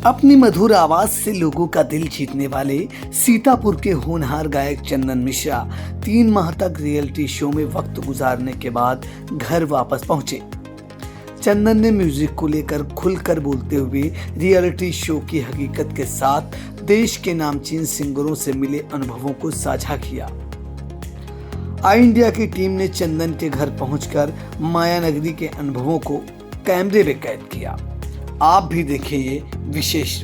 अपनी मधुर आवाज से लोगों का दिल जीतने वाले सीतापुर के होनहार गायक चंदन मिश्रा 3 माह तक रियलिटी शो में वक्त गुजारने के बाद घर वापस पहुंचे। चंदन ने म्यूजिक को लेकर खुलकर बोलते हुए रियलिटी शो की हकीकत के साथ देश के नामचीन सिंगरों से मिले अनुभवों को साझा किया। आई इंडिया की टीम ने चंदन के घर पहुंचकर माया नगरी के अनुभवों को कैमरे में कैद किया। आप भी देखिए ये विशेष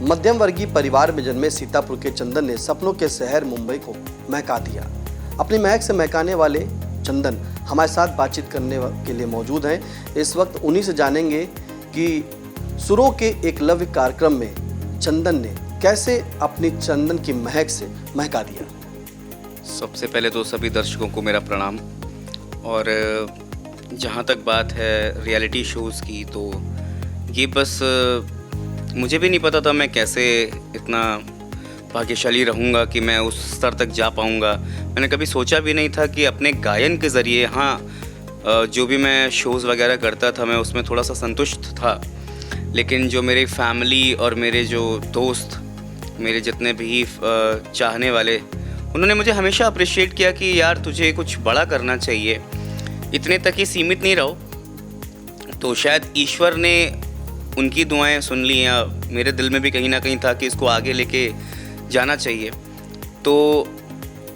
मध्यम वर्गीय परिवार में जन्मे सीतापुर के चंदन ने सपनों के शहर मुंबई को महका दिया। अपनी महक से महकाने वाले चंदन हमारे साथ बातचीत करने के लिए मौजूद हैं। इस वक्त उन्हीं से जानेंगे कि सुरों के एकलव्य कार्यक्रम में चंदन ने कैसे अपनी चंदन की महक से महका दिया। सबसे पहले तो सभी दर्शकों को मेरा प्रणाम। और जहाँ तक बात है रियलिटी शोज़ की, तो ये बस मुझे भी नहीं पता था मैं कैसे इतना भाग्यशाली रहूँगा कि मैं उस स्तर तक जा पाऊँगा। मैंने कभी सोचा भी नहीं था कि अपने गायन के ज़रिए, जो भी मैं शोज़ वगैरह करता था मैं उसमें थोड़ा सा संतुष्ट था, लेकिन जो मेरी फैमिली और मेरे जो दोस्त, मेरे जितने भी चाहने वाले, उन्होंने मुझे हमेशा अप्रिशिएट किया कि यार तुझे कुछ बड़ा करना चाहिए, इतने तक ही सीमित नहीं रहो। तो शायद ईश्वर ने उनकी दुआएं सुन ली, या मेरे दिल में भी कहीं ना कहीं था कि इसको आगे लेके जाना चाहिए। तो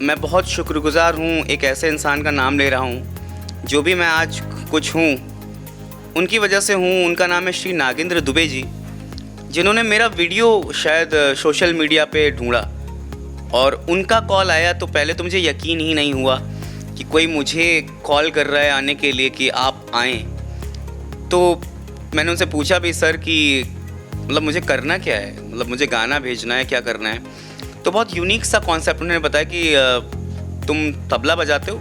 मैं बहुत शुक्रगुजार हूँ, एक ऐसे इंसान का नाम ले रहा हूँ जो भी मैं आज कुछ हूँ उनकी वजह से हूँ। उनका नाम है श्री नागेंद्र दुबे जी, जिन्होंने मेरा वीडियो शायद सोशल मीडिया पे ढूंढा और उनका कॉल आया तो पहले तो मुझे यकीन ही नहीं हुआ कि कोई मुझे कॉल कर रहा है आने के लिए कि आप आएँ। तो मैंने उनसे पूछा भी, सर कि मतलब मुझे करना क्या है, मतलब मुझे गाना भेजना है, क्या करना है। तो बहुत यूनिक सा कॉन्सेप्ट उन्होंने बताया कि तुम तबला बजाते हो,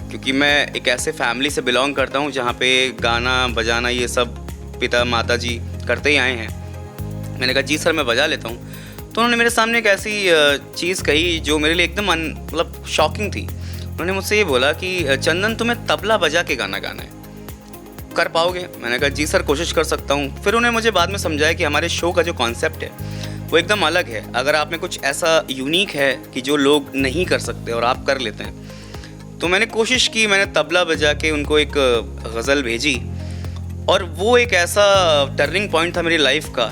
क्योंकि मैं एक ऐसे फैमिली से बिलोंग करता हूँ जहाँ पे गाना बजाना ये सब पिता माता जी करते ही आए हैं। मैंने कहा जी सर मैं बजा लेता हूँ। तो उन्होंने मेरे सामने एक ऐसी चीज़ कही जो मेरे लिए एकदम मतलब शॉकिंग थी। उन्होंने मुझसे ये बोला कि चंदन तुम्हें तबला बजा के गाना गाना है, कर पाओगे? मैंने कहा जी सर कोशिश कर सकता हूँ। फिर उन्हें मुझे बाद में समझाया कि हमारे शो का जो कॉन्सेप्ट है वो एकदम अलग है। अगर आप में कुछ ऐसा यूनिक है कि जो लोग नहीं कर सकते और आप कर लेते हैं। तो मैंने कोशिश की, मैंने तबला बजा के उनको एक गज़ल भेजी और वो एक ऐसा टर्निंग पॉइंट था मेरी लाइफ का,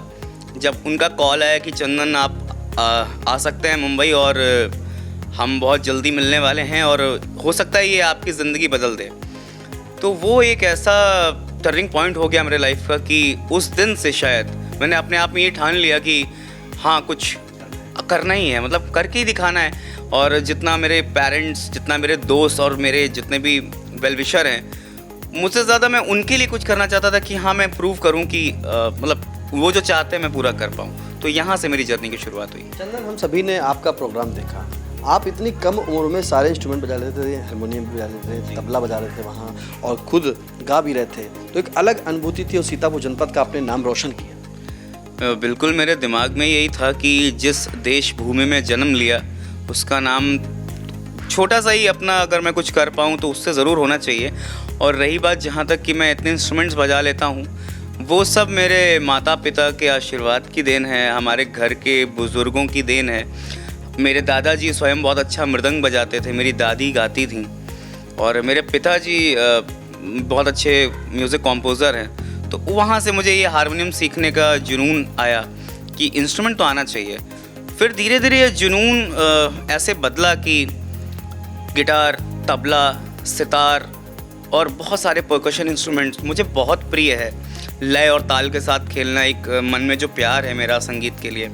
जब उनका कॉल आया कि चंदन आप आ सकते हैं मुंबई और हम बहुत जल्दी मिलने वाले हैं और हो सकता है ये आपकी ज़िंदगी बदल दे। तो वो एक ऐसा टर्निंग पॉइंट हो गया मेरे लाइफ का कि उस दिन से शायद मैंने अपने आप में ये ठान लिया कि हाँ कुछ करना ही है, मतलब करके ही दिखाना है। और जितना मेरे पेरेंट्स, जितना मेरे दोस्त और मेरे जितने भी वेल विशर हैं, मुझसे ज़्यादा मैं उनके लिए कुछ करना चाहता था कि हाँ मैं प्रूव करूँ कि मतलब वो जो चाहते हैं मैं पूरा कर पाऊँ। तो यहाँ से मेरी जर्नी की शुरुआत हुई। चंदन, हम सभी ने आपका प्रोग्राम देखा। आप इतनी कम उम्र में सारे इंस्ट्रूमेंट बजा लेते थे, हारमोनियम भी बजा लेते थे, तबला बजा रहे थे वहाँ, और खुद गा भी रहे थे। तो एक अलग अनुभूति थी और सीतापुर जनपद का आपने नाम रोशन किया। बिल्कुल, मेरे दिमाग में यही था कि जिस देश भूमि में जन्म लिया उसका नाम छोटा सा ही अपना, अगर मैं कुछ कर पाऊँ तो उससे ज़रूर होना चाहिए। और रही बात जहाँ तक कि मैं इतने इंस्ट्रूमेंट्स बजा लेता हूँ, वो सब मेरे माता पिता के आशीर्वाद की देन है, हमारे घर के बुज़ुर्गों की देन है। मेरे दादाजी स्वयं बहुत अच्छा मृदंग बजाते थे, मेरी दादी गाती थीं, और मेरे पिताजी बहुत अच्छे म्यूज़िक कॉम्पोज़र हैं। तो वहाँ से मुझे ये हारमोनियम सीखने का जुनून आया कि इंस्ट्रूमेंट तो आना चाहिए। फिर धीरे धीरे ये जुनून ऐसे बदला कि गिटार, तबला, सितार और बहुत सारे परकशन इंस्ट्रूमेंट्स मुझे बहुत प्रिय है। लय और ताल के साथ खेलना, एक मन में जो प्यार है मेरा संगीत के लिए,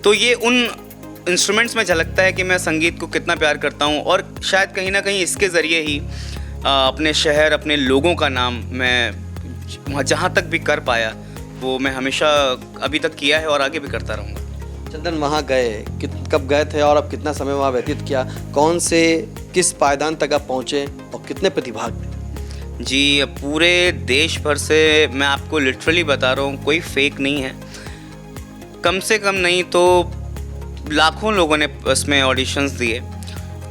तो ये उन इंस्ट्रूमेंट्स में झलकता है कि मैं संगीत को कितना प्यार करता हूँ। और शायद कहीं ना कहीं इसके ज़रिए ही अपने शहर, अपने लोगों का नाम मैं जहाँ तक भी कर पाया वो मैं हमेशा अभी तक किया है और आगे भी करता रहूँगा। चंदन, वहाँ गए कब गए थे और अब कितना समय वहाँ व्यतीत किया? कौन से किस पायदान तक आप पहुँचे और कितने प्रतिभाग थे? जी, पूरे देश भर से मैं आपको लिटरली बता रहा हूँ, कोई फेक नहीं है। कम से कम नहीं तो लाखों लोगों ने उसमें ऑडिशंस दिए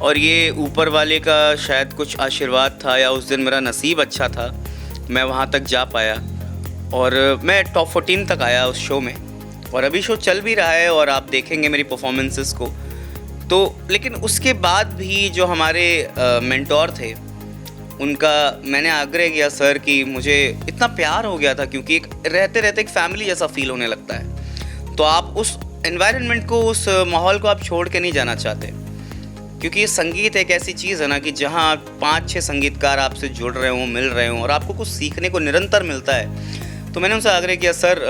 और ये ऊपर वाले का शायद कुछ आशीर्वाद था या उस दिन मेरा नसीब अच्छा था, मैं वहाँ तक जा पाया और मैं टॉप 14 तक आया उस शो में। और अभी शो चल भी रहा है और आप देखेंगे मेरी परफॉर्मेंसेस को तो। लेकिन उसके बाद भी जो हमारे मेंटोर थे उनका मैंने आग्रह किया सर कि मुझे इतना प्यार हो गया था, क्योंकि एक रहते रहते एक फैमिली जैसा फील होने लगता है। तो आप उस एनवायरनमेंट को, उस माहौल को आप छोड़ के नहीं जाना चाहते, क्योंकि ये संगीत एक ऐसी चीज़ है ना कि जहाँ 5-6 संगीतकार आपसे जुड़ रहे हों, मिल रहे हों और आपको कुछ सीखने को निरंतर मिलता है। तो मैंने उनसे आग्रह किया सर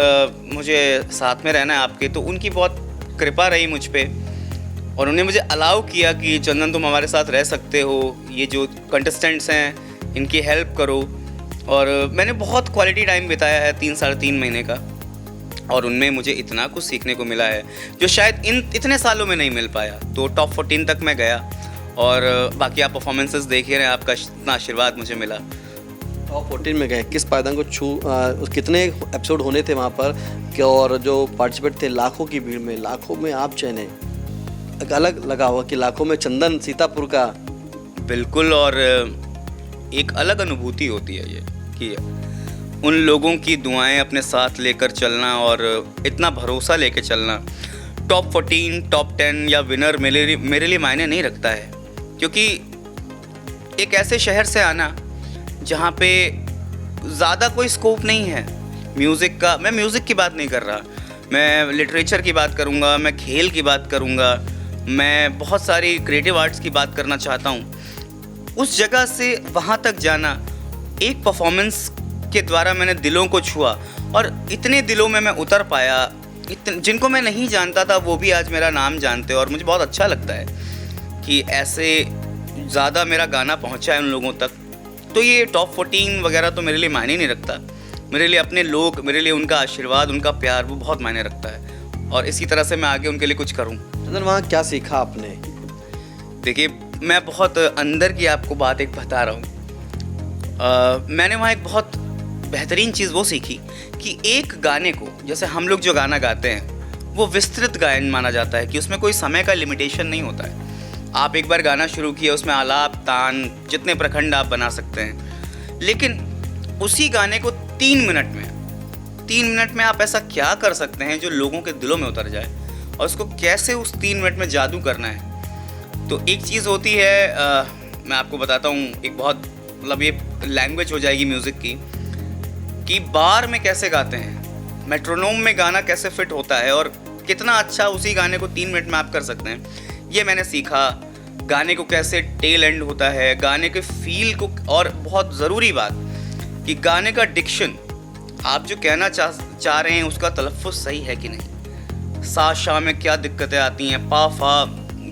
मुझे साथ में रहना है आपके। तो उनकी बहुत कृपा रही मुझ पे और उन्होंने मुझे अलाउ किया कि चंदन तुम हमारे साथ रह सकते हो, ये जो कंटेस्टेंट्स हैं इनकी हेल्प करो। और मैंने बहुत क्वालिटी टाइम बिताया है 3-3.5 महीने का और उनमें मुझे इतना कुछ सीखने को मिला है जो शायद इतने सालों में नहीं मिल पाया। तो टॉप 14 तक मैं गया और बाकी आप परफॉर्मेंसेस देख ही रहे हैं, आपका इतना आशीर्वाद मुझे मिला। टॉप 14 में गए, किस पायदान को कितने एपिसोड होने थे वहाँ पर क्या? और जो पार्टिसिपेट थे लाखों की भीड़ में, लाखों में आप चयने, एक अलग लगा हुआ कि लाखों में चंदन सीतापुर का। बिल्कुल, और एक अलग अनुभूति होती है ये कि उन लोगों की दुआएं अपने साथ लेकर चलना और इतना भरोसा लेके चलना। टॉप 14, टॉप 10 या विनर मेरे लिए मायने नहीं रखता है, क्योंकि एक ऐसे शहर से आना जहाँ पे ज़्यादा कोई स्कोप नहीं है म्यूज़िक का। मैं म्यूज़िक की बात नहीं कर रहा, मैं लिटरेचर की बात करूँगा, मैं खेल की बात करूँगा, मैं बहुत सारी क्रिएटिव आर्ट्स की बात करना चाहता हूँ। उस जगह से वहाँ तक जाना, एक परफॉर्मेंस के द्वारा मैंने दिलों को छुआ और इतने दिलों में मैं उतर पाया। जिनको मैं नहीं जानता था वो भी आज मेरा नाम जानते हैं और मुझे बहुत अच्छा लगता है कि ऐसे ज़्यादा मेरा गाना पहुँचा है उन लोगों तक। तो ये टॉप 14 वगैरह तो मेरे लिए मायने नहीं रखता। मेरे लिए अपने लोग, मेरे लिए उनका आशीर्वाद, उनका प्यार वो बहुत मायने रखता है और इसी तरह से मैं आगे उनके लिए कुछ करूं। चंदन, वहाँ क्या सीखा आपने? देखिए, मैं बहुत अंदर की आपको बात एक बता रहा हूँ। मैंने वहाँ एक बहुत बेहतरीन चीज़ वो सीखी कि एक गाने को, जैसे हम लोग जो गाना गाते हैं वो विस्तृत गायन माना जाता है कि उसमें कोई समय का लिमिटेशन नहीं होता है। आप एक बार गाना शुरू किया, उसमें आलाप, तान, जितने प्रखंड आप बना सकते हैं, लेकिन उसी गाने को 3 मिनट में आप ऐसा क्या कर सकते हैं जो लोगों के दिलों में उतर जाए और उसको कैसे उस 3 मिनट में जादू करना है। तो एक चीज़ होती है, मैं आपको बताता हूँ, एक बहुत मतलब ये लैंग्वेज हो जाएगी म्यूज़िक की, कि बार में कैसे गाते हैं, मेट्रोनोम में गाना कैसे फिट होता है और कितना अच्छा उसी गाने को 3 मिनट में आप कर सकते हैं। ये मैंने सीखा। गाने को कैसे टेल एंड होता है, गाने के फील को, और बहुत ज़रूरी बात कि गाने का डिक्शन, आप जो कहना चाह रहे हैं उसका तलफ़्फ़ुज़ सही है कि नहीं। सा शा में क्या दिक्कतें आती हैं, पा फा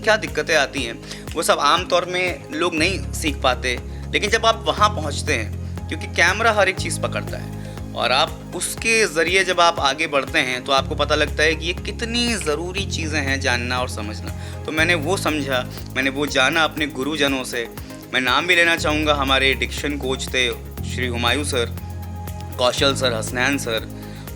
क्या दिक्कतें आती हैं, वो सब आम तौर में लोग नहीं सीख पाते। लेकिन जब आप वहाँ पहुँचते हैं, क्योंकि कैमरा हर एक चीज़ पकड़ता है और आप उसके ज़रिए जब आप आगे बढ़ते हैं तो आपको पता लगता है कि ये कितनी ज़रूरी चीज़ें हैं जानना और समझना। तो मैंने वो समझा, मैंने वो जाना अपने गुरुजनों से। मैं नाम भी लेना चाहूँगा, हमारे डिक्शन कोच थे श्री हुमायूं सर, कौशल सर, हसनैन सर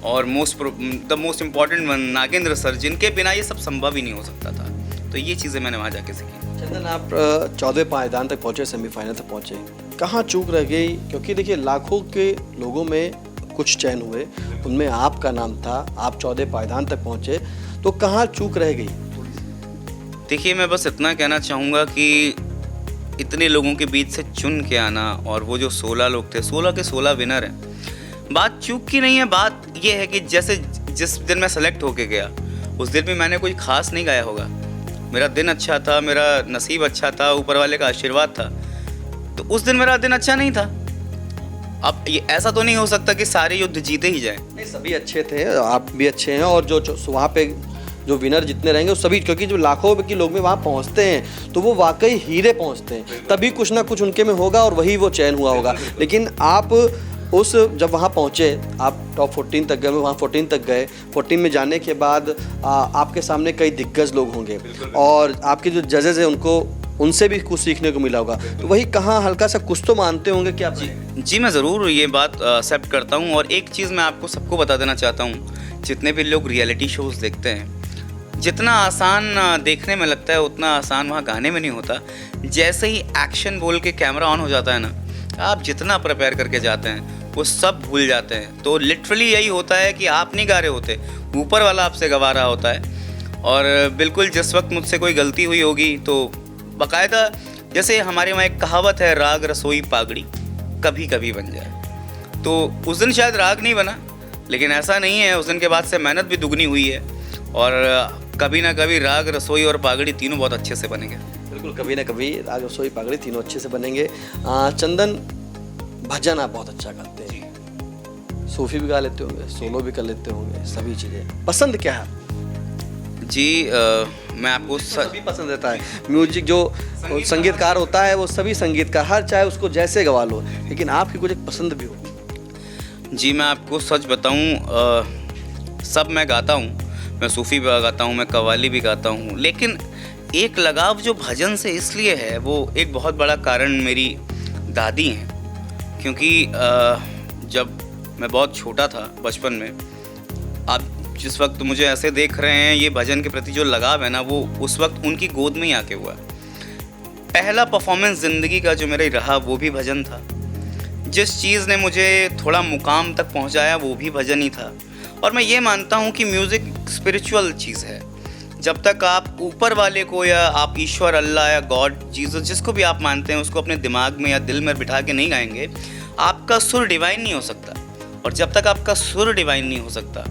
और the most important one Nagendra sir, जिनके बिना ये सब संभव ही नहीं हो सकता था। तो ये चीज़ें मैंने वहाँ जाके सीखी। चंदन, आप 14वें पायदान तक पहुँचे, सेमीफाइनल तक पहुँचे, कहाँ चूक रह गई? क्योंकि देखिए लाखों के लोगों में कुछ चयन हुए, उनमें आपका नाम था, आप 14 पायदान तक पहुँचे, तो कहाँ चूक रह गई? देखिए, मैं बस इतना कहना चाहूँगा कि इतने लोगों के बीच से चुन के आना, और वो जो 16 लोग थे, 16 के 16 विनर हैं। बात चूक की नहीं है, बात ये है कि जैसे जिस दिन मैं सेलेक्ट होके गया उस दिन भी मैंने कोई ख़ास नहीं गाया होगा। मेरा दिन अच्छा था, मेरा नसीब अच्छा था, ऊपर वाले का आशीर्वाद था। तो उस दिन मेरा दिन अच्छा नहीं था, अब ये ऐसा तो नहीं हो सकता कि सारे युद्ध जीते ही जाएं। नहीं, सभी अच्छे थे, आप भी अच्छे हैं, और जो वहाँ पे जो विनर जितने रहेंगे वो सभी, क्योंकि जो लाखों के लोग में वहाँ पहुँचते हैं तो वो वाकई हीरे पहुँचते हैं, तभी कुछ ना कुछ उनके में होगा और वही वो चयन हुआ होगा। लेकिन आप उस जब वहाँ पहुँचे, आप टॉप 14 तक गए, वहाँ 14 तक गए, 14 में जाने के बाद आपके सामने कई दिग्गज लोग होंगे और आपके जो जजेस हैं उनसे भी कुछ सीखने को मिला होगा, तो वही कहाँ हल्का सा कुछ तो मानते होंगे कि आप जी मैं ज़रूर ये बात एक्सेप्ट करता हूँ। और एक चीज़ मैं आपको सबको बता देना चाहता हूँ, जितने भी लोग रियलिटी शोज़ देखते हैं, जितना आसान देखने में लगता है उतना आसान वहाँ गाने में नहीं होता। जैसे ही एक्शन बोल के कैमरा ऑन हो जाता है ना, आप जितना प्रिपेयर करके जाते हैं वो सब भूल जाते हैं। तो लिटरली यही होता है कि आप नहीं गा रहे होते, ऊपर वाला आपसे गवा रहा होता है। और बिल्कुल जिस वक्त मुझसे कोई गलती हुई होगी तो बाकायदा, जैसे हमारे वहाँ एक कहावत है, राग रसोई पागड़ी कभी कभी बन जाए। तो उस दिन शायद राग नहीं बना, लेकिन ऐसा नहीं है, उस दिन के बाद से मेहनत भी दुगनी हुई है और कभी ना कभी राग रसोई और पागड़ी तीनों बहुत अच्छे से बनेंगे। बिल्कुल, कभी ना कभी राग रसोई पागड़ी तीनों अच्छे से बनेंगे। चंदन, भजन आप बहुत अच्छा गाते हैं, सूफी भी गा लेते होंगे, सोलो भी कर लेते होंगे, सभी चीज़ें। पसंद क्या है जी? मैं आपको सभी पसंद रहता है म्यूजिक, जो संगीतकार होता है वो सभी संगीतकार, हर चाहे उसको जैसे गवा लो, लेकिन आपकी कुछ एक पसंद भी हो। जी मैं आपको सच बताऊं, सब मैं गाता हूं, मैं सूफ़ी भी गाता हूं, मैं कव्वाली भी गाता हूं, लेकिन एक लगाव जो भजन से इसलिए है, वो एक बहुत बड़ा कारण मेरी दादी हैं। क्योंकि जब मैं बहुत छोटा था, बचपन में, आप जिस वक्त मुझे ऐसे देख रहे हैं, ये भजन के प्रति जो लगाव है ना, वो उस वक्त उनकी गोद में ही आके हुआ। पहला परफॉर्मेंस ज़िंदगी का जो मेरा रहा वो भी भजन था। जिस चीज़ ने मुझे थोड़ा मुकाम तक पहुंचाया वो भी भजन ही था। और मैं ये मानता हूं कि म्यूज़िक स्पिरिचुअल चीज़ है। जब तक आप ऊपर वाले को, या आप ईश्वर, अल्लाह या गॉड, जीसस, जिसको भी आप मानते हैं, उसको अपने दिमाग में या दिल में बिठा के नहीं गाएंगे, आपका सुर डिवाइन नहीं हो सकता। और जब तक आपका सुर डिवाइन नहीं हो सकता,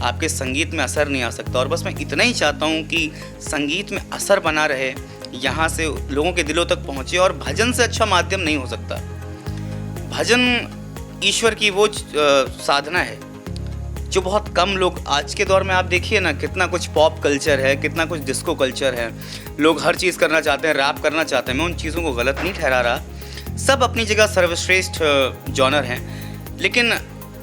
आपके संगीत में असर नहीं आ सकता। और बस मैं इतना ही चाहता हूँ कि संगीत में असर बना रहे, यहाँ से लोगों के दिलों तक पहुँचे। और भजन से अच्छा माध्यम नहीं हो सकता। भजन ईश्वर की वो साधना है जो बहुत कम लोग, आज के दौर में आप देखिए ना, कितना कुछ पॉप कल्चर है, कितना कुछ डिस्को कल्चर है, लोग हर चीज़ करना चाहते हैं, रैप करना चाहते हैं। मैं उन चीज़ों को गलत नहीं ठहरा रहा, सब अपनी जगह सर्वश्रेष्ठ जॉनर हैं, लेकिन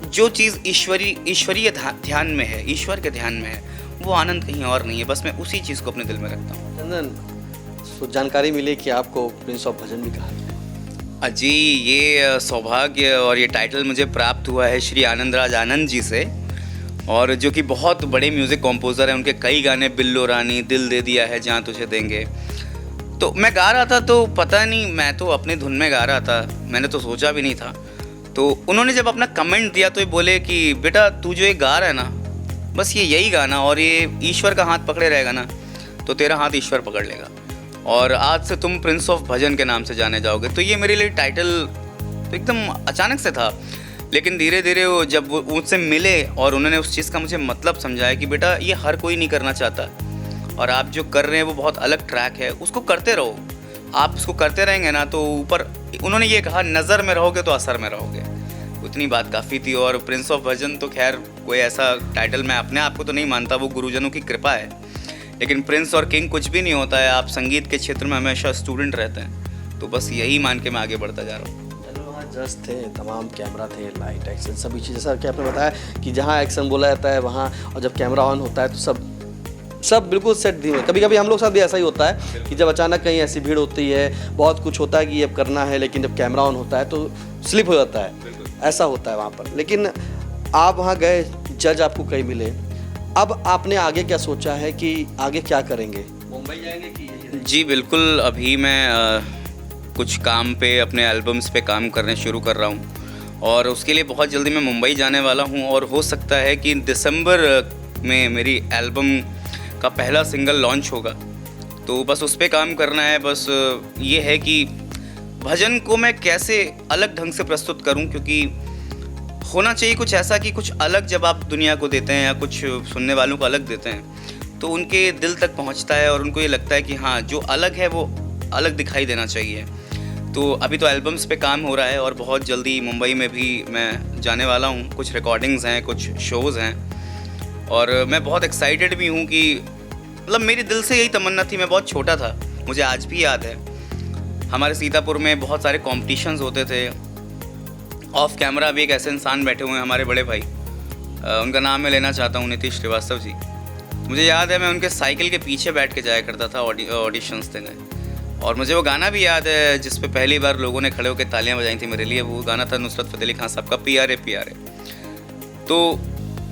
जो चीज़ ईश्वरीय ध्यान में है, ईश्वर के ध्यान में है, वो आनंद कहीं और नहीं है। बस मैं उसी चीज़ को अपने दिल में रखता हूँ। चंदन, जानकारी मिली कि आपको प्रिंस ऑफ भजन भी कहा गया। जी, ये सौभाग्य और ये टाइटल मुझे प्राप्त हुआ है श्री आनंद राज आनंद जी से, और जो कि बहुत बड़े म्यूज़िक कंपोज़र हैं। उनके कई गाने, बिल्लो रानी, दिल दे दिया है, जहाँ तुझे देंगे। तो मैं गा रहा था, तो पता नहीं, मैं तो अपनी धुन में गा रहा था, मैंने तो सोचा भी नहीं था। तो उन्होंने जब अपना कमेंट दिया तो ये बोले कि बेटा तू जो ये गा रहा है ना, बस ये यही गाना, और ये ईश्वर का हाथ पकड़े रहेगा ना, तो तेरा हाथ ईश्वर पकड़ लेगा, और आज से तुम प्रिंस ऑफ भजन के नाम से जाने जाओगे। तो ये मेरे लिए टाइटल तो एकदम अचानक से था, लेकिन धीरे धीरे वो जब वो मुझसे मिले और उन्होंने उस चीज़ का मुझे मतलब समझाया कि बेटा ये हर कोई नहीं करना चाहता, और आप जो कर रहे हैं वो बहुत अलग ट्रैक है, उसको करते रहो। आप उसको करते रहेंगे ना तो ऊपर, उन्होंने ये कहा, नज़र में रहोगे तो असर में रहोगे। उतनी बात काफ़ी थी। और प्रिंस ऑफ भजन तो खैर कोई ऐसा टाइटल मैं अपने आप को तो नहीं मानता, वो गुरुजनों की कृपा है। लेकिन प्रिंस और किंग कुछ भी नहीं होता है, आप संगीत के क्षेत्र में हमेशा स्टूडेंट रहते हैं। तो बस यही मान के मैं आगे बढ़ता जा रहा हूँ। वहाँ जज थे, तमाम कैमरा थे, लाइट, एक्शन, सभी चीज़ें। जैसा कि आपने बताया कि जहाँ एक्शन बोला जाता है वहाँ, और जब कैमरा ऑन होता है तो सब बिल्कुल सेट धीमे। कभी कभी हम लोग साथ भी ऐसा ही होता है कि जब अचानक कहीं ऐसी भीड़ होती है, बहुत कुछ होता है कि ये अब करना है, लेकिन जब कैमरा ऑन होता है तो स्लिप हो जाता है, ऐसा होता है वहाँ पर। लेकिन आप वहाँ गए, जज आपको कहीं मिले, अब आपने आगे क्या सोचा है कि आगे क्या करेंगे? मुंबई जाएंगे कि? जी बिल्कुल, अभी मैं कुछ काम पे, अपने एल्बम्स पे काम करने शुरू कर रहा हूँ, और उसके लिए बहुत जल्दी मैं मुंबई जाने वाला हूँ। और हो सकता है कि दिसंबर में मेरी एल्बम का पहला सिंगल लॉन्च होगा, तो बस उस पर काम करना है। बस ये है कि भजन को मैं कैसे अलग ढंग से प्रस्तुत करूं, क्योंकि होना चाहिए कुछ ऐसा कि कुछ अलग जब आप दुनिया को देते हैं या कुछ सुनने वालों को अलग देते हैं, तो उनके दिल तक पहुंचता है और उनको ये लगता है कि हाँ, जो अलग है वो अलग दिखाई देना चाहिए। तो अभी तो एल्बम्स पे काम हो रहा है और बहुत जल्दी मुंबई में भी मैं जाने वाला हूँ। कुछ रिकॉर्डिंग्स हैं, कुछ शोज़ हैं और मैं बहुत एक्साइटेड भी हूँ कि मतलब मेरे दिल से यही तमन्ना थी। मैं बहुत छोटा था, मुझे आज भी याद है, हमारे सीतापुर में बहुत सारे कॉम्पिटिशन्स होते थे। ऑफ कैमरा भी एक ऐसे इंसान बैठे हुए हैं, हमारे बड़े भाई, उनका नाम मैं लेना चाहता हूँ, नीतीश श्रीवास्तव जी। मुझे याद है मैं उनके साइकिल के पीछे बैठ के जाया करता था ऑडिशंस देने, और मुझे वो गाना भी याद है जिस पे पहली बार लोगों ने खड़े होकर तालियां बजाई थी मेरे लिए। वो गाना था नुसरत फ़तेह अली खान साहब का प्यारे प्यारे। तो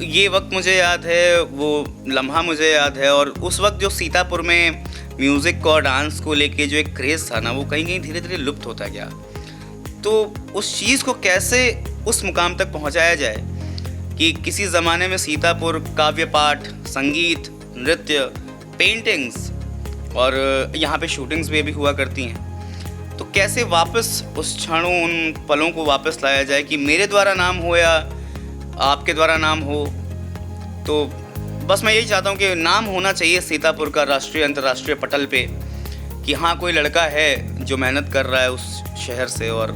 ये वक्त मुझे याद है, वो लम्हा मुझे याद है। और उस वक्त जो सीतापुर में म्यूज़िक और डांस को लेके जो एक क्रेज़ था ना, वो कहीं कहीं धीरे धीरे लुप्त होता गया। तो उस चीज़ को कैसे उस मुकाम तक पहुंचाया जाए कि किसी ज़माने में सीतापुर काव्य पाठ, संगीत, नृत्य, पेंटिंग्स और यहाँ पे शूटिंग्स भी अभी हुआ करती हैं, तो कैसे वापस उस क्षणों, उन पलों को वापस लाया जाए कि मेरे द्वारा नाम हो या आपके द्वारा नाम हो। तो बस मैं यही चाहता हूँ कि नाम होना चाहिए सीतापुर का राष्ट्रीय अंतर्राष्ट्रीय पटल पे कि हाँ, कोई लड़का है जो मेहनत कर रहा है उस शहर से, और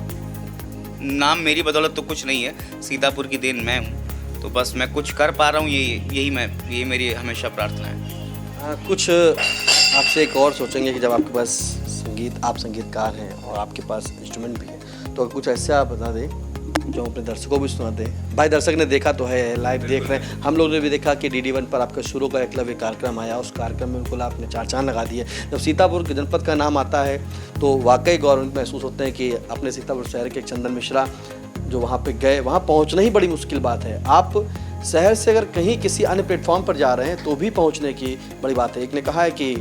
नाम मेरी बदौलत तो कुछ नहीं है, सीतापुर की देन मैं हूँ। तो बस मैं कुछ कर पा रहा हूँ, यही मेरी हमेशा प्रार्थना है। कुछ आपसे एक और सोचेंगे कि जब आपके पास आप संगीतकार हैं और आपके पास इंस्ट्रूमेंट भी है, तो कुछ ऐसे आप बता दें जो अपने दर्शकों को भी सुना दें। भाई दर्शक ने देखा तो है, लाइव देख रहे हैं, हम लोग ने भी देखा कि DD1 पर आपका शुरू का एकलव्य कार्यक्रम आया, उस कार्यक्रम में बिल्कुल आपने चार चांद लगा दिए। जब सीतापुर के जनपद का नाम आता है तो वाकई गौरवान्वित महसूस होते हैं कि अपने सीतापुर शहर के चंदन मिश्रा जो वहाँ पे गए, वहाँ पहुँचना ही बड़ी मुश्किल बात है। आप शहर से अगर कहीं किसी अन्य प्लेटफॉर्म पर जा रहे हैं तो भी पहुँचने की बड़ी बात है। एक ने कहा है कि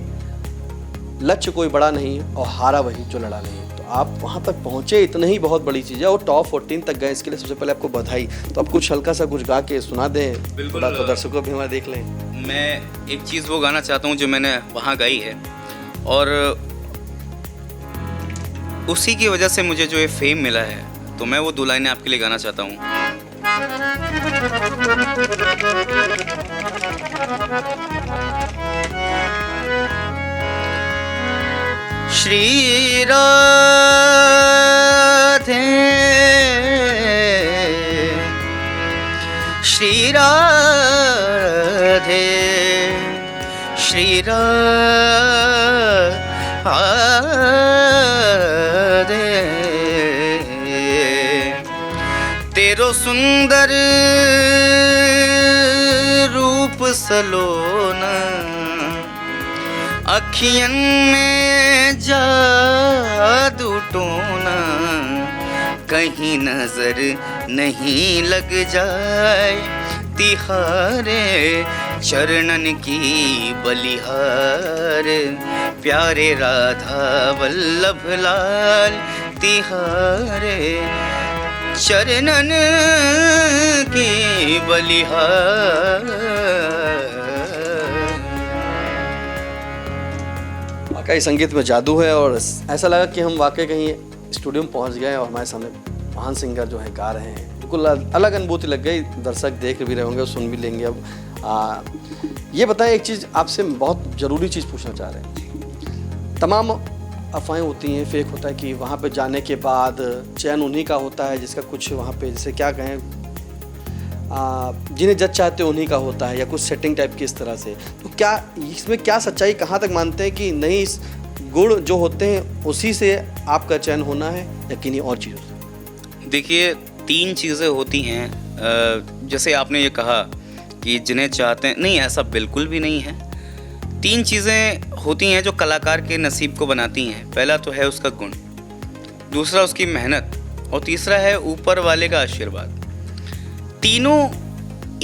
लक्ष्य कोई बड़ा नहीं और हारा वही जो लड़ा नहीं। तो आप वहाँ तक पहुँचे, इतना ही बहुत बड़ी चीज़ है, और टॉप 14 तक गए, इसके लिए सबसे पहले आपको बधाई। तो आप कुछ हल्का सा कुछ गा के सुना दें, बिल्कुल, तो दर्शकों भी हमारे देख लें। मैं एक चीज़ वो गाना चाहता हूँ जो मैंने वहाँ गाई है, और उसी की वजह से मुझे जो ये फेम मिला है, तो मैं वो 2 लाइनें आपके लिए गाना चाहता हूँ। श्री राधे श्री राधे श्री राधे, तेरो सुंदर रूप सलोना, अखियन में जादू टोना, कहीं नजर नहीं लग जाए तिहारे चरणन की बलिहार, प्यारे राधा वल्लभ लाल तिहारे चरणन की बलिहार। वाकई संगीत में जादू है, और ऐसा लगा कि हम वाकई कहीं स्टूडियो में पहुंच गए और हमारे सामने महान सिंगर जो है गा रहे हैं। बिल्कुल अलग अनुभूति लग गई, दर्शक देख भी रहे होंगे और सुन भी लेंगे। अब ये बताएं, एक चीज़ आपसे बहुत ज़रूरी चीज़ पूछना चाह रहे हैं। तमाम अफवाहें होती हैं, फेक होता है कि वहाँ पे जाने के बाद चयन उन्हीं का होता है जिसका कुछ वहाँ पे जैसे क्या कहें, जिन्हें जज चाहते हैं उन्हीं का होता है, या कुछ सेटिंग टाइप की इस तरह से। तो क्या इसमें क्या सच्चाई, कहाँ तक मानते हैं कि नहीं, इस गुण जो होते हैं उसी से आपका चयन होना है या किन्हीं और चीज़ों से? देखिए, 3 चीज़ें होती हैं। जैसे आपने ये कहा कि जिन्हें चाहते हैं, नहीं, ऐसा बिल्कुल भी नहीं है। 3 चीज़ें होती हैं जो कलाकार के नसीब को बनाती हैं। पहला तो है उसका गुण, दूसरा उसकी मेहनत, और तीसरा है ऊपर वाले का आशीर्वाद। तीनों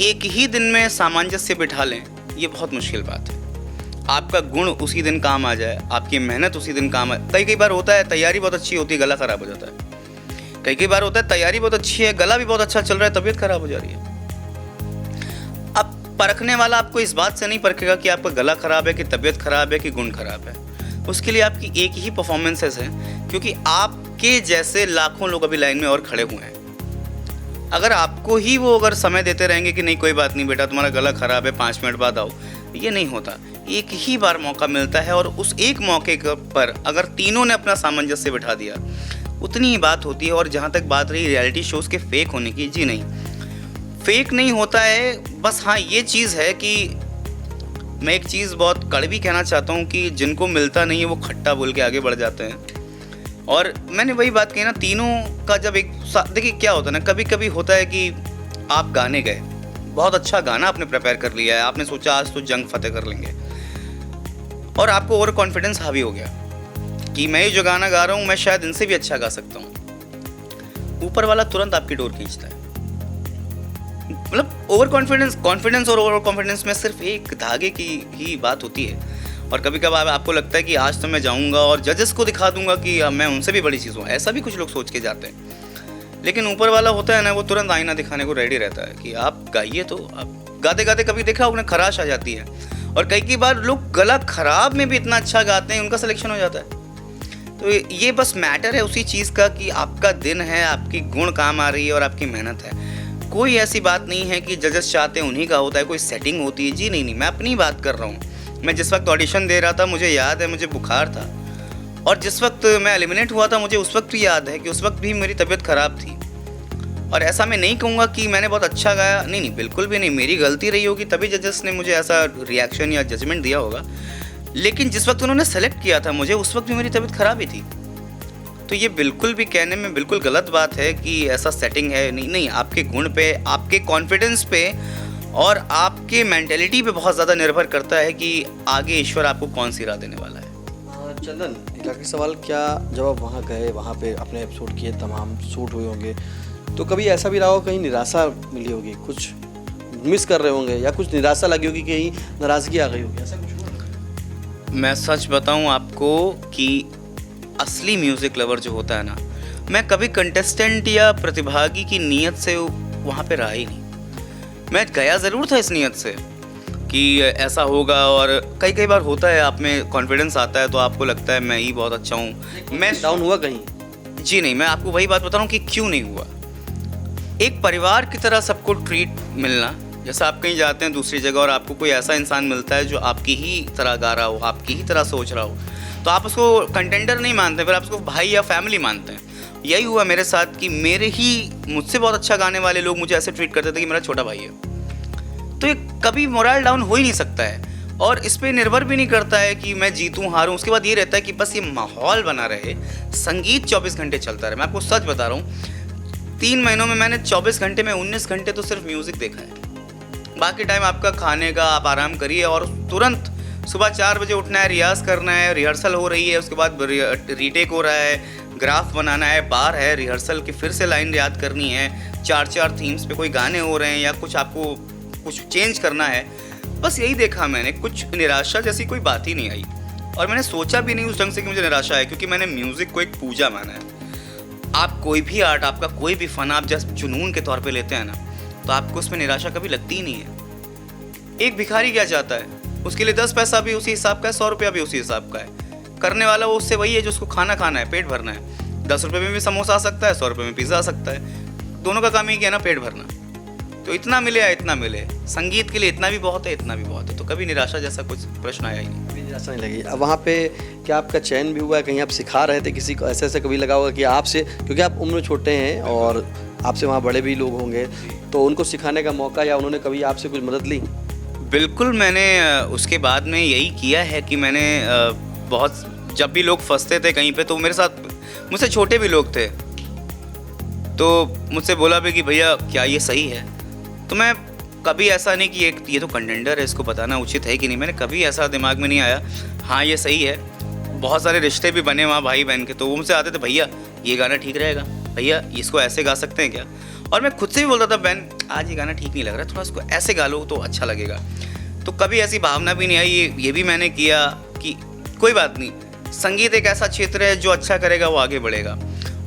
एक ही दिन में सामंजस्य बिठा लें, ये बहुत मुश्किल बात है। आपका गुण उसी दिन काम आ जाए, आपकी मेहनत उसी दिन काम आए। कई बार होता है तैयारी बहुत अच्छी होती है, गला ख़राब हो जाता है। कई बार होता है तैयारी बहुत अच्छी है, गला भी बहुत अच्छा चल रहा है, तबीयत ख़राब हो जा रही है। अब परखने वाला आपको इस बात से नहीं परखेगा कि आपका गला ख़राब है, कि तबीयत ख़राब है, कि गुण ख़राब है। उसके लिए आपकी एक ही परफॉर्मेंसेस है, क्योंकि आपके जैसे लाखों लोग अभी लाइन में और खड़े हुए हैं। अगर आपको ही वो अगर समय देते रहेंगे कि नहीं कोई बात नहीं बेटा, तुम्हारा गला ख़राब है, 5 मिनट बाद आओ, ये नहीं होता। एक ही बार मौका मिलता है और उस एक मौके पर अगर तीनों ने अपना सामंजस्य बिठा दिया उतनी ही बात होती है। और जहाँ तक बात रही रियलिटी शोज़ के फेक होने की, जी नहीं, फेक नहीं होता है। बस हाँ ये चीज़ है कि मैं एक चीज़ बहुत कड़वी कहना चाहता हूँ कि जिनको मिलता नहीं है वो खट्टा बोल के आगे बढ़ जाते हैं। और मैंने वही बात कही ना, तीनों का जब एक देखिए क्या होता है ना, कभी कभी होता है कि आप गाने गए, बहुत अच्छा गाना आपने प्रिपेयर कर लिया है, आपने सोचा आज तो जंग फतेह कर लेंगे, और आपको ओवर कॉन्फिडेंस हावी हो गया कि मैं ये जो गाना गा रहा हूँ मैं शायद इनसे भी अच्छा गा सकता हूँ। ऊपर वाला तुरंत आपकी डोर खींचता है। मतलब ओवर कॉन्फिडेंस और ओवर कॉन्फिडेंस में सिर्फ एक धागे की ही बात होती है। और कभी कभार आपको लगता है कि आज तो मैं जाऊँगा और जजेस को दिखा दूंगा कि मैं उनसे भी बड़ी चीज़ हूँ, ऐसा भी कुछ लोग सोच के जाते हैं। लेकिन ऊपर वाला होता है ना, वो तुरंत आईना दिखाने को रेडी रहता है कि आप गाइए। तो आप गाते गाते कभी देखा उन्हें खराश आ जाती है, और कई बार लोग गला खराब में भी इतना अच्छा गाते हैं, उनका सिलेक्शन हो जाता है। तो ये बस मैटर है उसी चीज़ का कि आपका दिन है, आपकी गुण काम आ रही है और आपकी मेहनत है। कोई ऐसी बात नहीं है कि जजेस चाहते हैं उन्हीं का होता है, कोई सेटिंग होती है, जी नहीं, मैं अपनी बात कर रहा हूँ। मैं जिस वक्त ऑडिशन दे रहा था मुझे याद है, मुझे बुखार था, और जिस वक्त मैं एलिमिनेट हुआ था मुझे उस वक्त भी याद है कि उस वक्त भी मेरी तबीयत ख़राब थी। और ऐसा मैं नहीं कहूँगा कि मैंने बहुत अच्छा गाया, नहीं, बिल्कुल भी नहीं, मेरी गलती रही होगी तभी जजेस ने मुझे ऐसा रिएक्शन या जजमेंट दिया होगा। लेकिन जिस वक्त उन्होंने सेलेक्ट किया था मुझे, उस वक्त भी मेरी तबीयत ख़राब ही थी। तो ये बिल्कुल भी कहने में बिल्कुल गलत बात है कि ऐसा सेटिंग है, नहीं, आपके गुण पे, आपके कॉन्फिडेंस पे और आपके मेंटेलिटी पे बहुत ज़्यादा निर्भर करता है कि आगे ईश्वर आपको कौन सी राह देने वाला है। चंदन, एक आखिरी सवाल, क्या जब आप वहाँ गए, वहाँ पे अपने एपिसोड किए, तमाम शूट हुए होंगे, तो कभी ऐसा भी रहा हो कहीं निराशा मिली होगी, कुछ मिस कर रहे होंगे या कुछ निराशा लगी होगी, कहीं नाराज़गी आ गई होगी, ऐसा कुछ हुआ? मैं सच बताऊं आपको कि असली म्यूज़िक लवर जो होता है ना, मैं कभी कंटेस्टेंट या प्रतिभागी की नीयत से वहाँ पे रहा ही नहीं। मैं गया ज़रूर था इस नीयत से कि ऐसा होगा, और कई बार होता है आप में कॉन्फिडेंस आता है तो आपको लगता है मैं ही बहुत अच्छा हूँ। मैं डाउन हुआ कहीं? जी नहीं, मैं आपको वही बात बता रहा हूँ कि क्यों नहीं हुआ। एक परिवार की तरह सबको ट्रीट मिलना, जैसा आप कहीं जाते हैं दूसरी जगह और आपको कोई ऐसा इंसान मिलता है जो आपकी ही तरह गा रहा हो, आपकी ही तरह सोच रहा हो, तो आप उसको कंटेंडर नहीं मानते, फिर आप उसको भाई या फैमिली मानते हैं। यही हुआ मेरे साथ कि मुझसे बहुत अच्छा गाने वाले लोग मुझे ऐसे ट्रीट करते थे कि मेरा छोटा भाई है। तो ये कभी मोरल डाउन हो ही नहीं सकता है, और इस पे निर्भर भी नहीं करता है कि मैं जीतूं हारूं। उसके बाद ये रहता है कि बस ये माहौल बना रहे, संगीत 24 घंटे चलता रहे। मैं आपको सच बता रहा हूँ, 3 महीनों में मैंने 24 घंटे में 19 घंटे तो सिर्फ म्यूज़िक देखा है। बाकी टाइम आपका खाने का, आप आराम करिए, और तुरंत सुबह 4 बजे उठना है, रियाज़ करना है, रिहर्सल हो रही है, उसके बाद रीटेक हो रहा है, ग्राफ बनाना है, बार है, रिहर्सल की फिर से लाइन याद करनी है, 4 थीम्स पे कोई गाने हो रहे हैं या कुछ आपको कुछ चेंज करना है। बस यही देखा मैंने, कुछ निराशा जैसी कोई बात ही नहीं आई, और मैंने सोचा भी नहीं उस ढंग से कि मुझे निराशा है, क्योंकि मैंने म्यूज़िक को एक पूजा माना है। आप कोई भी आर्ट, आपका कोई भी फ़न आप जस्ट जुनून के तौर पे लेते हैं ना, तो आपको उसमें निराशा कभी लगती ही नहीं है। एक भिखारी क्या चाहता है, उसके लिए 10 पैसा भी उसी हिसाब का है, 100 रुपया भी उसी हिसाब का है। करने वाला वो उससे वही है जो उसको खाना है, पेट भरना है। 10 रुपये में भी समोसा आ सकता है, 100 रुपये में पिज़्ज़ा आ सकता है, दोनों का काम ही क्या है ना, पेट भरना। तो इतना मिले या इतना मिले, संगीत के लिए इतना भी बहुत है, इतना भी बहुत है। तो कभी निराशा जैसा कुछ प्रश्न आया ही नहीं। कभी निराशा नहीं लगी। अब वहाँ पे क्या आपका चयन भी हुआ है, कहीं आप सिखा रहे थे किसी को, ऐसे कभी लगा होगा कि आपसे, क्योंकि आप उम्र छोटे हैं और आपसे वहाँ बड़े भी लोग होंगे, तो उनको सिखाने का मौका या उन्होंने कभी आपसे कुछ मदद ली? बिल्कुल, मैंने उसके बाद में यही किया है कि मैंने बहुत, जब भी लोग फंसते थे कहीं पे, तो मेरे साथ मुझसे छोटे भी लोग थे, तो मुझसे बोला भी कि भैया क्या ये सही है। तो मैं कभी ऐसा नहीं कि ये तो कंटेंडर है, इसको बताना उचित है कि नहीं, मैंने कभी ऐसा दिमाग में नहीं आया। हाँ ये सही है, बहुत सारे रिश्ते भी बने वहाँ भाई बहन के, तो वो मुझसे आते थे, भैया ये गाना ठीक रहेगा, भैया इसको ऐसे गा सकते हैं क्या। और मैं खुद से भी बोलता था, बहन आज ये गाना ठीक नहीं लग रहा, थोड़ा इसको ऐसे गा लो तो अच्छा लगेगा। तो कभी ऐसी भावना भी नहीं आई। ये भी मैंने किया कि कोई बात नहीं, संगीत एक ऐसा क्षेत्र है जो अच्छा करेगा वो आगे बढ़ेगा,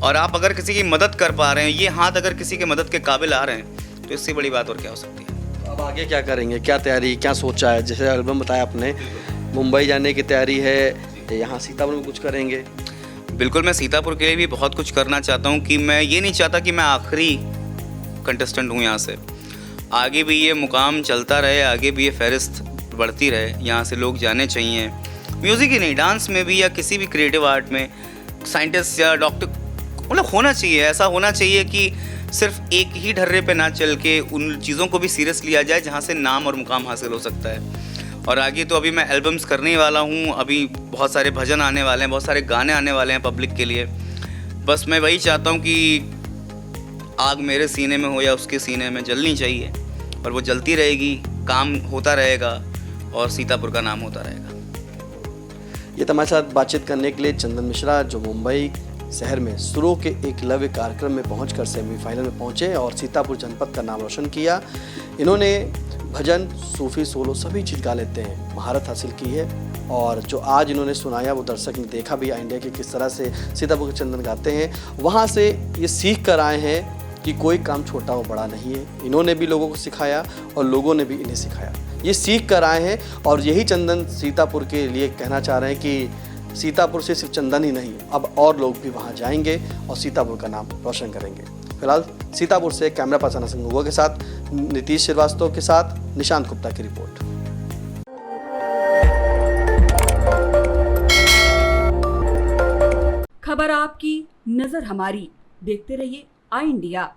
और आप अगर किसी की मदद कर पा रहे हैं, ये हाथ अगर किसी के मदद के काबिल आ रहे हैं, तो इससे बड़ी बात और क्या हो सकती है। अब आगे क्या करेंगे, क्या तैयारी, क्या सोचा है? जैसे एल्बम बताया आपने, मुंबई जाने की तैयारी है, यहाँ सीतापुर में कुछ करेंगे? बिल्कुल, मैं सीतापुर के लिए भी बहुत कुछ करना चाहता हूँ, कि मैं ये नहीं चाहता कि मैं आखिरी कंटेस्टेंट हूँ यहाँ से। आगे भी ये मुकाम चलता रहे, आगे भी ये फहरिस्त बढ़ती रहे, यहाँ से लोग जाने चाहिए। म्यूज़िक ही नहीं, डांस में भी या किसी भी क्रिएटिव आर्ट में साइंटिस्ट या डॉक्टर मतलब होना चाहिए। ऐसा होना चाहिए कि सिर्फ एक ही ढर्रे पे ना चल के उन चीज़ों को भी सीरियस लिया जाए जहाँ से नाम और मुकाम हासिल हो सकता है। और आगे तो अभी मैं एल्बम्स करने ही वाला हूँ, अभी बहुत सारे भजन आने वाले हैं, बहुत सारे गाने आने वाले हैं पब्लिक के लिए। बस मैं वही चाहता हूँ कि आग मेरे सीने में हो या उसके सीने में, जलनी चाहिए और वो जलती रहेगी, काम होता रहेगा और सीतापुर का नाम होता रहेगा। ये तो हमारे साथ बातचीत करने के लिए चंदन मिश्रा, जो मुंबई शहर में सुरों के एकलव्य कार्यक्रम में पहुंचकर सेमीफाइनल में पहुंचे और सीतापुर जनपद का नाम रोशन किया। इन्होंने भजन, सूफी, सोलो सभी चीज़ गा लेते हैं, महारत हासिल की है। और जो आज इन्होंने सुनाया वो दर्शक ने देखा भी इंडिया के किस तरह से सीतापुर के चंदन गाते हैं। वहाँ से ये सीख कर आए हैं कि कोई काम छोटा व बड़ा नहीं है। इन्होंने भी लोगों को सिखाया और लोगों ने भी इन्हें सिखाया। ये सीख कर आए हैं और यही चंदन सीतापुर के लिए कहना चाह रहे हैं कि सीतापुर से सिर्फ चंदन ही नहीं, अब और लोग भी वहाँ जाएंगे और सीतापुर का नाम रोशन करेंगे। फिलहाल सीतापुर से कैमरा पर्सन संगुआ के साथ नीतीश श्रीवास्तव के साथ निशांत गुप्ता की रिपोर्ट। खबर आपकी, नजर हमारी। देखते रहिए आई इंडिया।